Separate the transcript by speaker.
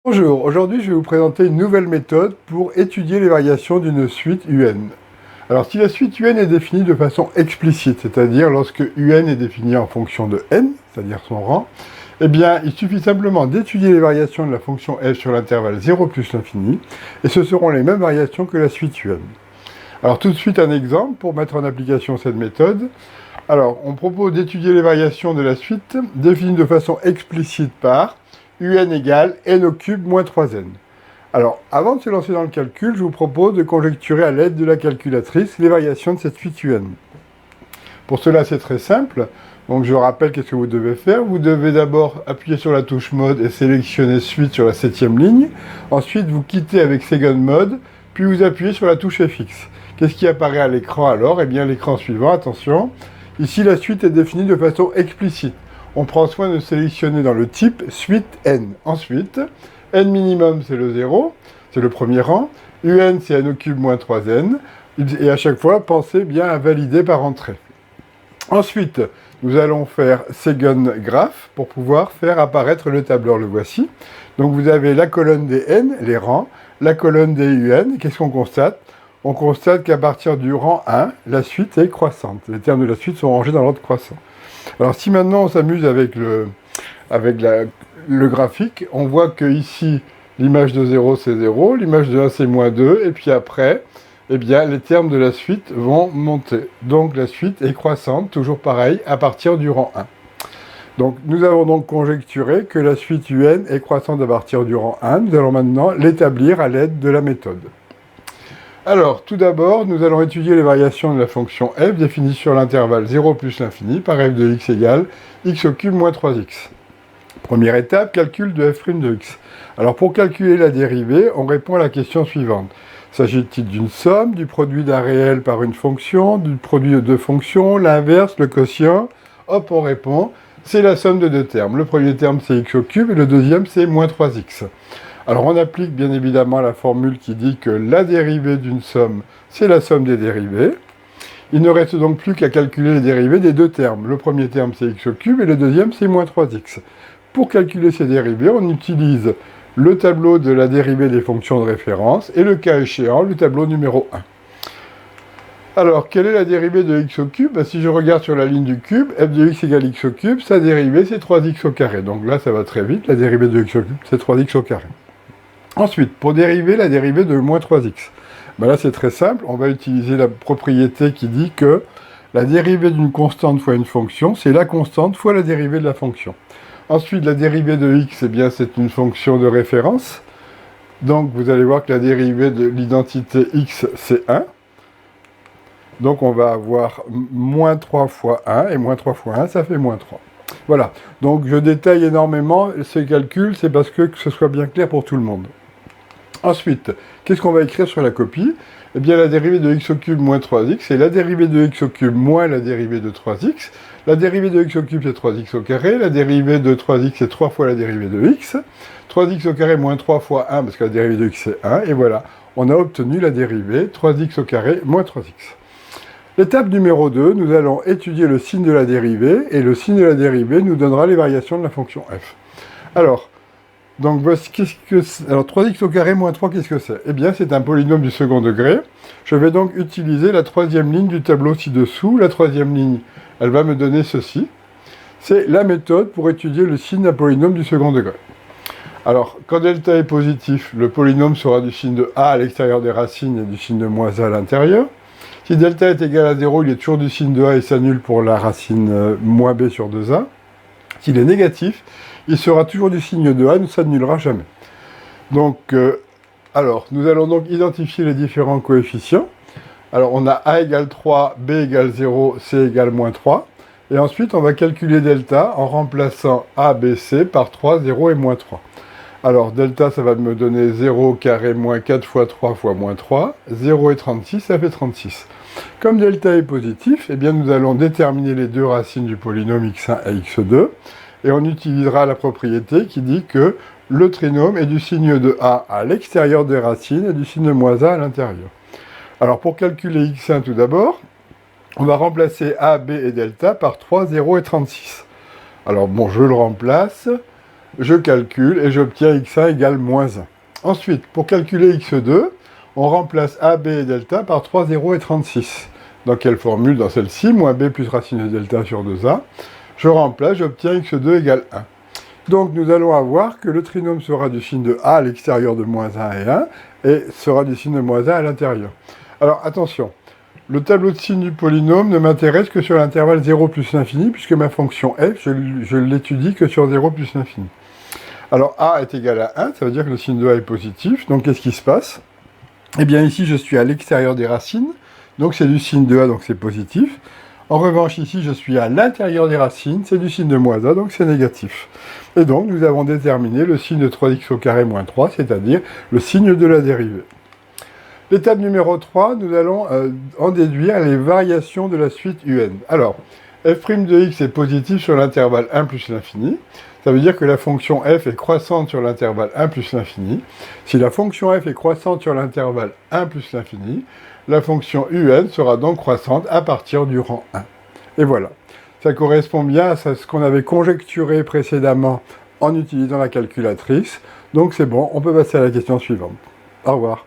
Speaker 1: Bonjour, aujourd'hui je vais vous présenter une nouvelle méthode pour étudier les variations d'une suite UN. Alors si la suite UN est définie de façon explicite, c'est-à-dire lorsque UN est défini en fonction de n, c'est-à-dire son rang, eh bien il suffit simplement d'étudier les variations de la fonction f sur l'intervalle 0 plus l'infini, et ce seront les mêmes variations que la suite UN. Alors tout de suite un exemple pour mettre en application cette méthode. Alors on propose d'étudier les variations de la suite définies de façon explicite par UN égale n au cube moins 3n. Alors, avant de se lancer dans le calcul, je vous propose de conjecturer à l'aide de la calculatrice les variations de cette suite UN. Pour cela, c'est très simple. Donc, je rappelle qu'est-ce que vous devez faire. Vous devez d'abord appuyer sur la touche mode et sélectionner suite sur la 7e ligne. Ensuite, vous quittez avec second mode, puis vous appuyez sur la touche FX. Qu'est-ce qui apparaît à l'écran alors? Eh bien, l'écran suivant, attention. Ici, la suite est définie de façon explicite. On prend soin de sélectionner dans le type suite n. Ensuite, n minimum c'est le 0, c'est le premier rang, un c'est n au cube moins 3n, et à chaque fois, pensez bien à valider par entrée. Ensuite, nous allons faire second graph pour pouvoir faire apparaître le tableur, le voici. Donc vous avez la colonne des n, les rangs, la colonne des un, qu'est-ce qu'on constate? On constate qu'à partir du rang 1, la suite est croissante. Les termes de la suite sont rangés dans l'ordre croissant. Alors si maintenant on s'amuse avec le graphique, on voit que ici l'image de 0 c'est 0, l'image de 1 c'est moins 2, et puis après, eh bien, les termes de la suite vont monter. Donc la suite est croissante, toujours pareil, à partir du rang 1. Donc nous avons donc conjecturé que la suite UN est croissante à partir du rang 1. Nous allons maintenant l'établir à l'aide de la méthode. Alors, tout d'abord, nous allons étudier les variations de la fonction f définie sur l'intervalle 0 plus l'infini par f de x égale x au cube moins 3x. Première étape, calcul de f' de x. Alors, pour calculer la dérivée, on répond à la question suivante. S'agit-il d'une somme, du produit d'un réel par une fonction, du produit de deux fonctions, l'inverse, le quotient? Hop, on répond, c'est la somme de deux termes. Le premier terme, c'est x au cube, et le deuxième, c'est moins 3x. Alors on applique bien évidemment la formule qui dit que la dérivée d'une somme, c'est la somme des dérivées. Il ne reste donc plus qu'à calculer les dérivées des deux termes. Le premier terme c'est x au cube et le deuxième c'est moins 3x. Pour calculer ces dérivées, on utilise le tableau de la dérivée des fonctions de référence et le cas échéant, le tableau numéro 1. Alors, quelle est la dérivée de x au cube? Si je regarde sur la ligne du cube, f de x égale x au cube, sa dérivée c'est 3x au carré. Donc là ça va très vite, la dérivée de x au cube c'est 3x au carré. Ensuite, pour dériver la dérivée de moins 3x, là c'est très simple, on va utiliser la propriété qui dit que la dérivée d'une constante fois une fonction, c'est la constante fois la dérivée de la fonction. Ensuite, la dérivée de x, eh bien c'est une fonction de référence. Donc vous allez voir que la dérivée de l'identité x, c'est 1. Donc on va avoir moins 3 fois 1, et moins 3 fois 1, ça fait moins 3. Voilà, donc je détaille énormément ces calculs, c'est parce que ce soit bien clair pour tout le monde. Ensuite, qu'est-ce qu'on va écrire sur la copie? Eh bien, la dérivée de x au cube moins 3x, c'est la dérivée de x au cube moins la dérivée de 3x. La dérivée de x au cube, c'est 3x au carré. La dérivée de 3x, c'est 3 fois la dérivée de x. 3x au carré moins 3 fois 1, parce que la dérivée de x, c'est 1. Et voilà, on a obtenu la dérivée 3x au carré moins 3x. L'étape numéro 2, nous allons étudier le signe de la dérivée, et le signe de la dérivée nous donnera les variations de la fonction f. Alors, donc, alors 3x au carré moins 3, qu'est-ce que c'est? Eh bien, c'est un polynôme du second degré. Je vais donc utiliser la troisième ligne du tableau ci-dessous. La troisième ligne, elle va me donner ceci. C'est la méthode pour étudier le signe d'un polynôme du second degré. Alors, quand delta est positif, le polynôme sera du signe de a à l'extérieur des racines et du signe de moins a à l'intérieur. Si delta est égal à 0, il est toujours du signe de a et s'annule pour la racine moins b sur 2a. S'il est négatif, il sera toujours du signe de a, ne s'annulera jamais. Donc, nous allons donc identifier les différents coefficients. Alors, on a a égale 3, b égale 0, c égale moins 3. Et ensuite, on va calculer delta en remplaçant a, b, c par 3, 0 et moins 3. Alors, delta, ça va me donner 0 carré moins 4 fois 3 fois moins 3. 0 et 36, ça fait 36. Comme delta est positif, eh bien, nous allons déterminer les deux racines du polynôme x1 et x2. Et on utilisera la propriété qui dit que le trinôme est du signe de a à l'extérieur des racines et du signe de moins a à l'intérieur. Alors, pour calculer x1 tout d'abord, on va remplacer a, b et delta par 3, 0 et 36. Alors, bon, je le remplace. je calcule et j'obtiens x1 égale moins 1. Ensuite, pour calculer x2, on remplace a, b et delta par 3, 0 et 36. Dans quelle formule? Dans celle-ci, moins b plus racine de delta sur 2a. Je remplace, j'obtiens x2 égale 1. Donc nous allons avoir que le trinôme sera du signe de a à l'extérieur de moins 1 et 1, et sera du signe de moins 1 à l'intérieur. Alors attention, le tableau de signes du polynôme ne m'intéresse que sur l'intervalle 0 plus l'infini, puisque ma fonction f, je l'étudie que sur 0 plus l'infini. Alors a est égal à 1, ça veut dire que le signe de a est positif, donc qu'est-ce qui se passe? Eh bien ici je suis à l'extérieur des racines, donc c'est du signe de a, donc c'est positif. En revanche, ici, je suis à l'intérieur des racines, c'est du signe de moins a, donc c'est négatif. Et donc, nous avons déterminé le signe de 3x au carré moins 3, c'est-à-dire le signe de la dérivée. L'étape numéro 3, nous allons en déduire les variations de la suite un. Alors, f' de x est positif sur l'intervalle 1 plus l'infini. Ça veut dire que la fonction f est croissante sur l'intervalle 1 plus l'infini. Si la fonction f est croissante sur l'intervalle 1 plus l'infini, la fonction un sera donc croissante à partir du rang 1. Et voilà. Ça correspond bien à ce qu'on avait conjecturé précédemment en utilisant la calculatrice. Donc c'est bon, on peut passer à la question suivante. Au revoir.